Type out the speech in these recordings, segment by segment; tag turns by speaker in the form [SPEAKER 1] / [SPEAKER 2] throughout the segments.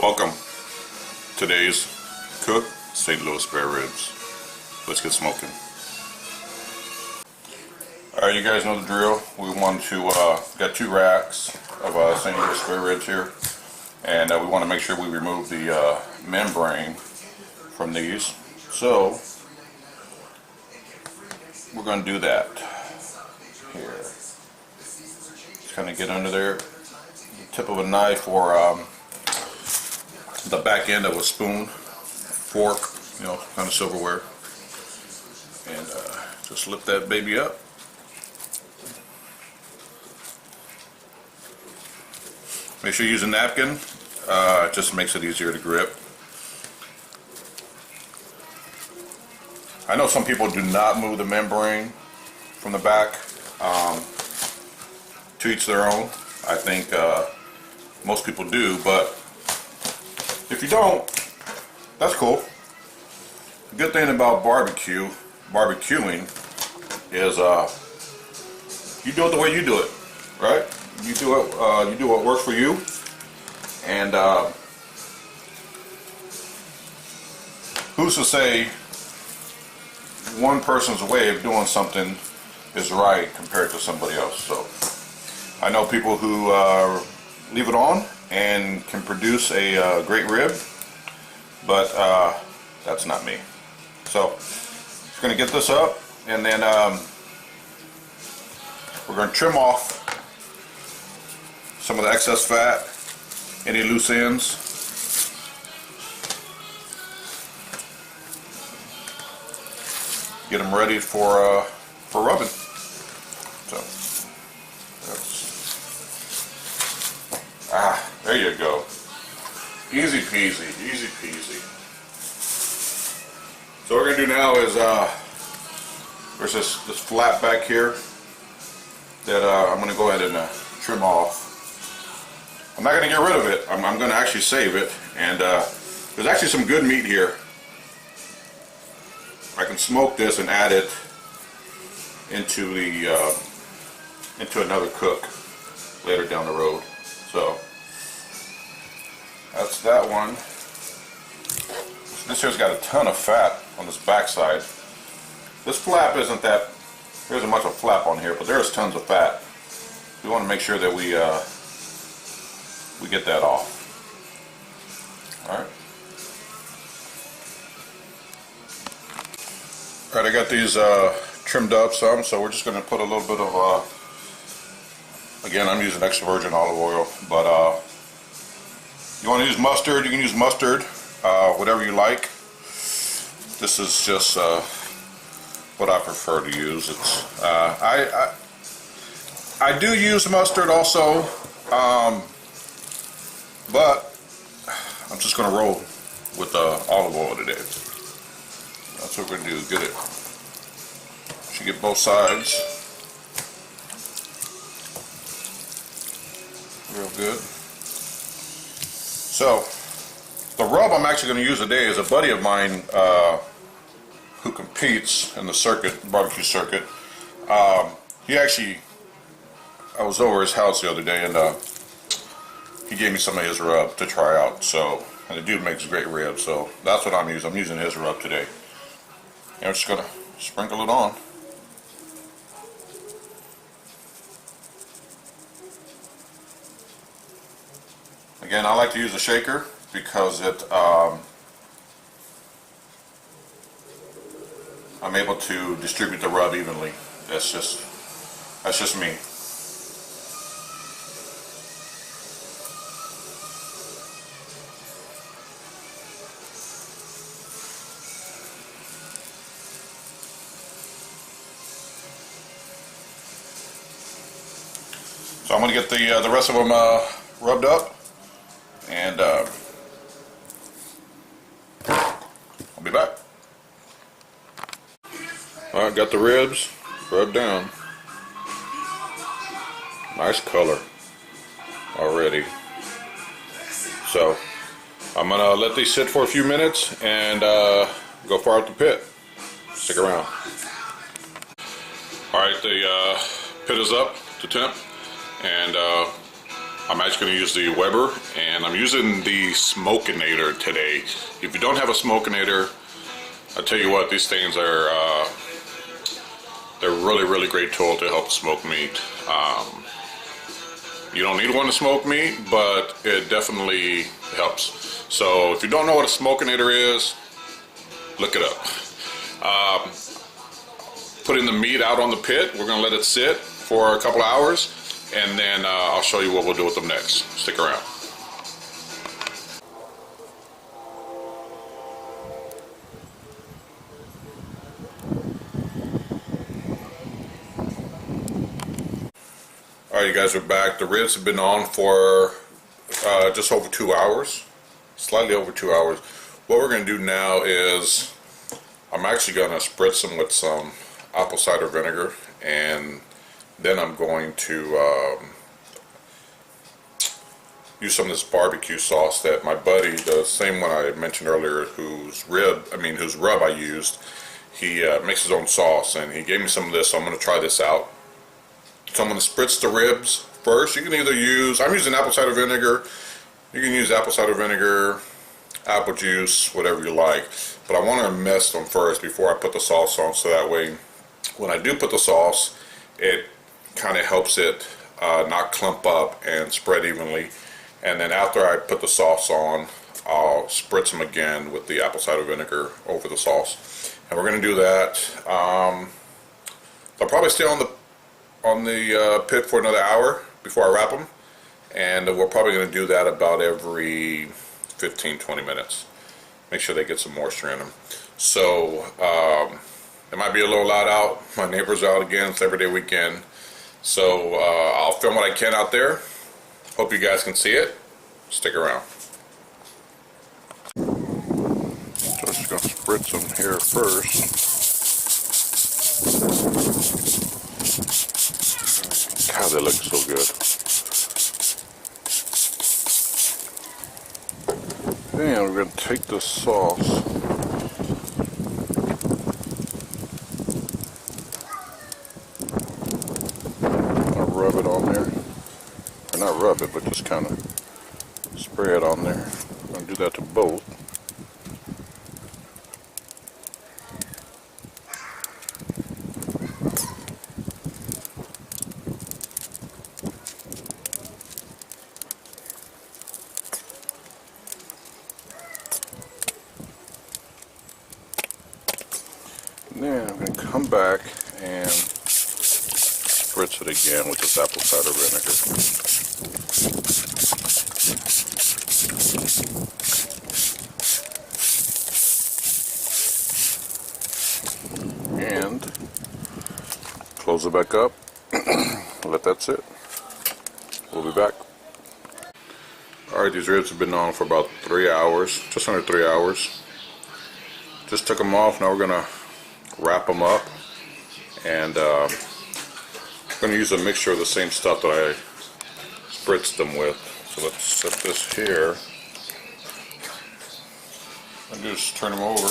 [SPEAKER 1] Welcome. Today's cook, St. Louis spare ribs. Let's get smoking. Alright, you guys know the drill. We want to, got 2 racks of St. Louis spare ribs here. And we want to make sure we remove the membrane from these. So, we're going to do that here. Just kind of get under there. Tip of a knife or the back end of a spoon, fork, you know, kind of silverware, and just lift that baby up. Make sure you use a napkin. It just makes it easier to grip. I know some people do not move the membrane from the back. To each their own. I think most people do, but if you don't, that's cool. The good thing about barbecuing is you do it the way you do it, right? You do what works for you, and who's to say one person's way of doing something is right compared to somebody else? So I know people who leave it on and can produce a great rib, but that's not me. So just going to get this up, and then we're going to trim off some of the excess fat, any loose ends. Get them ready for rubbing. So there you go. Easy peasy, easy peasy. So what we're gonna do now is there's this flap back here that I'm gonna go ahead and trim off. I'm not gonna get rid of it. I'm gonna actually save it, and there's actually some good meat here. I can smoke this and add it into the into another cook later down the road. So that's that one. This here's got a ton of fat on this backside. This flap isn't that, there isn't much of a flap on here, but there's tons of fat. We want to make sure that we get that off. Alright. Alright, I got these trimmed up some, so we're just going to put a little bit of again, I'm using extra virgin olive oil, but you want to use mustard, you can use mustard, whatever you like. This is just what I prefer to use. It's I do use mustard also, but I'm just going to roll with olive oil today. That's what we're going to do, get it. Should get both sides real good. So the rub I'm actually going to use today is a buddy of mine who competes in the circuit, barbecue circuit. He actually, I was over his house the other day, and he gave me some of his rub to try out. So, and the dude makes great ribs, so that's what I'm using. I'm using his rub today. And I'm just going to sprinkle it on. Again, I like to use a shaker because it I'm able to distribute the rub evenly. That's just me. So I'm going to get the rest of them rubbed up, and I'll be back. Alright, got the ribs rubbed down. Nice color already. So I'm going to let these sit for a few minutes and go fire up the pit. Stick around. Alright, the pit is up to temp, and I'm actually going to use the Weber, and I'm using the Smokenator today. If you don't have a Smokenator, I tell you what, these things are they're really great tool to help smoke meat. You don't need one to smoke meat, but it definitely helps. So if you don't know what a Smokenator is, look it up. Putting the meat out on the pit, we're going to let it sit for a couple of hours, and then I'll show you what we'll do with them next. Stick around. Alright, you guys are back. The ribs have been on for just over 2 hours, slightly over 2 hours. What we're going to do now is I'm actually going to spritz them with some apple cider vinegar, and then I'm going to use some of this barbecue sauce that my buddy, the same one I mentioned earlier, whose rub I used, he makes his own sauce, and he gave me some of this, so I'm going to try this out. So I'm going to spritz the ribs first. You can either use, I'm using apple cider vinegar. You can use apple cider vinegar, apple juice, whatever you like. But I want to mess them first before I put the sauce on, so that way when I do put the sauce, it kind of helps it not clump up and spread evenly. And then after I put the sauce on, I'll spritz them again with the apple cider vinegar over the sauce. And we're going to do that. They'll probably stay on the pit for another hour before I wrap them, and we're probably going to do that about every 15-20 minutes. Make sure they get some moisture in them. So it might be a little loud out. My neighbor's out again. It's every day weekend, so I'll film what I can out there. Hope you guys can see it. Stick around. So I'm just going to spritz them here first. God, they look so good. Then we're going to take this sauce, I'll rub it on there. Or not rub it, but just kind of spray it on there. I'm going to do that to both. Then I'm going to come back and spritz it again with this apple cider vinegar. And close it back up. Let that sit. We'll be back. Alright, these ribs have been on for about 3 hours, just under 3 hours. Just took them off. Now we're going to wrap them up, and I'm going to use a mixture of the same stuff that I spritzed them with. So let's set this here and just turn them over.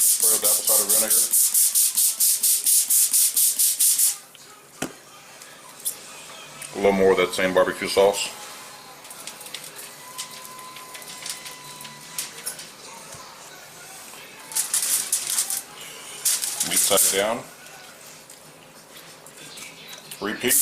[SPEAKER 1] Spray with apple cider vinegar. A little more of that same barbecue sauce. Meat side down. Repeat.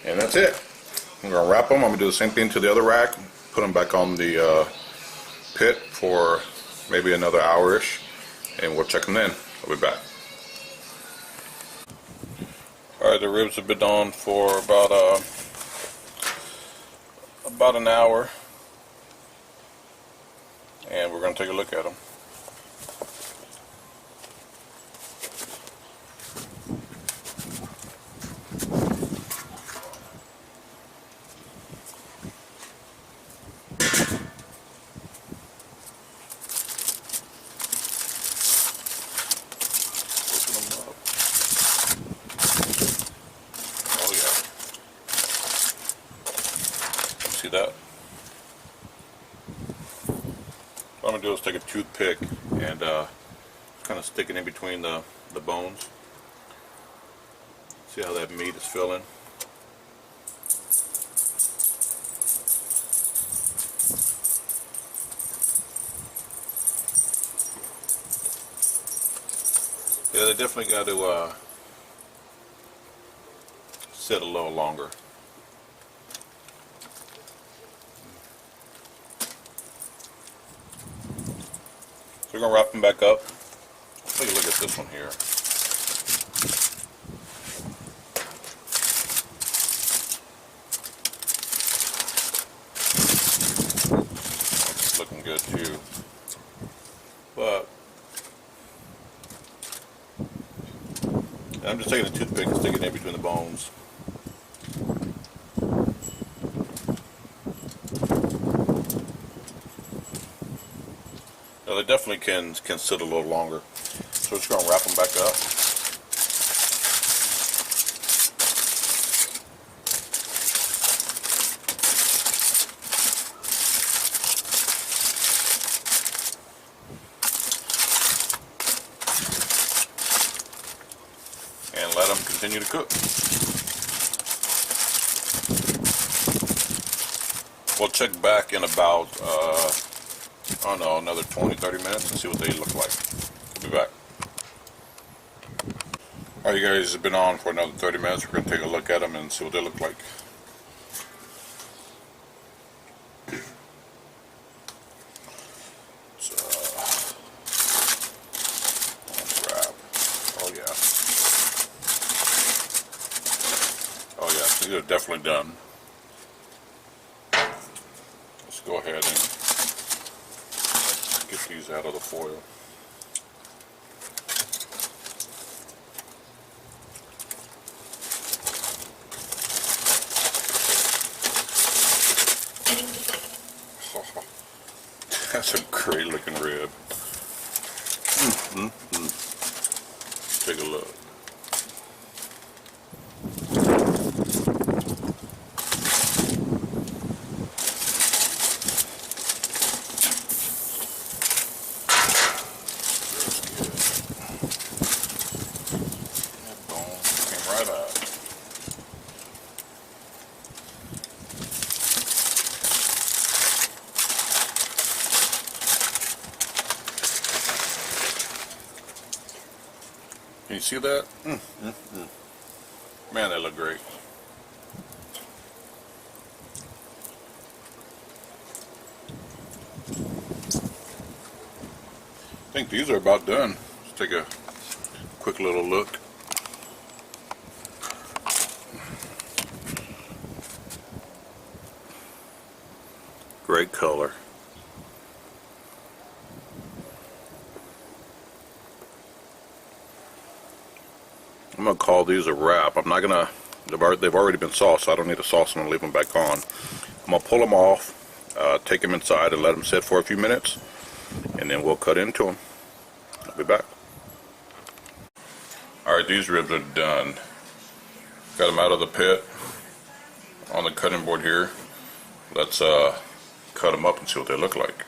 [SPEAKER 1] And that's it. I'm going to wrap them. I'm going to do the same thing to the other rack. Put them back on the pit for maybe another hour-ish, and we'll check them then. I'll be back. Alright, the ribs have been on for about an hour, and we're going to take a look at them. See that? What I'm going to do is take a toothpick and kind of stick it in between the bones. See how that meat is filling? Yeah, they definitely got to sit a little longer. So we're going to wrap them back up. Let's take a look at this one here. It's looking good too. But I'm just taking a toothpick and sticking it in between the bones. Now they definitely can sit a little longer. So we're just going to wrap them back up. And let them continue to cook. We'll check back in about, I don't know, another 20-30 minutes and see what they look like. We'll be back. Alright, you guys have been on for another 30 minutes. We're going to take a look at them and see what they look like. So, let's wrap. Oh yeah. Oh yeah, these are definitely done. Let's go ahead and get these out of the foil. That's a great looking rib. Take a look. That bone came right out. Can you see that? Man, they look great. I think these are about done. Let's take a quick little look. Great color. I'm going to call these a wrap. I'm not going to, they've already been sauced, so I don't need to sauce them and leave them back on. I'm going to pull them off, take them inside and let them sit for a few minutes, and then we'll cut into them. I'll be back. Alright, these ribs are done. Got them out of the pit on the cutting board here. Let's cut them up and see what they look like.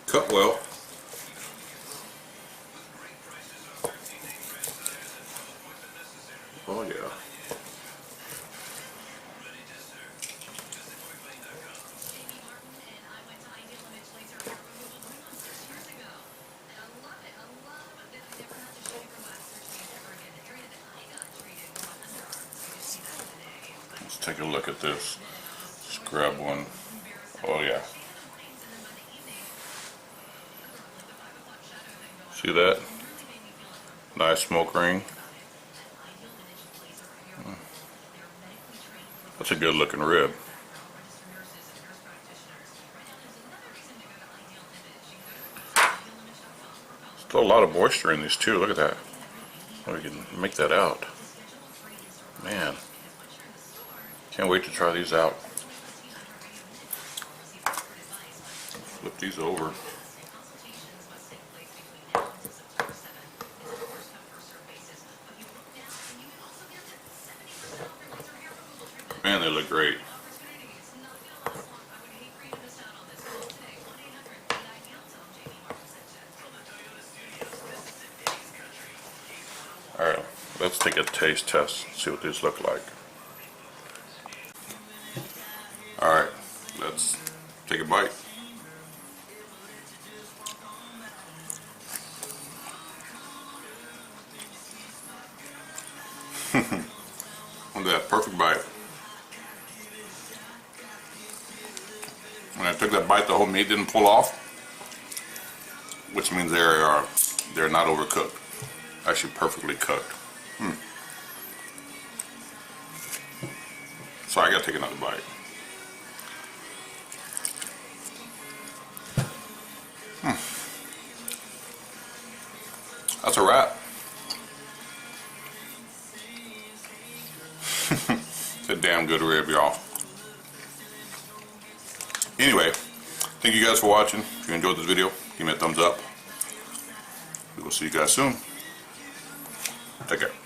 [SPEAKER 1] Cut well. Oh yeah. Let's take a look at this. Just grab one. Oh yeah. See that? Nice smoke ring. That's a good looking rib. Still a lot of moisture in these too. Look at that. We can make that out. Man. Can't wait to try these out. Flip these over. Man, they look great. Alright, let's take a taste test, see what these look like. Alright, let's take a bite. Look at that, perfect bite. When I took that bite, the whole meat didn't pull off, which means they're not overcooked. Actually perfectly cooked. So I gotta take another bite. That's a wrap. It's a damn good rib, y'all. Anyway, thank you guys for watching. If you enjoyed this video, give me a thumbs up. We will see you guys soon. Take care.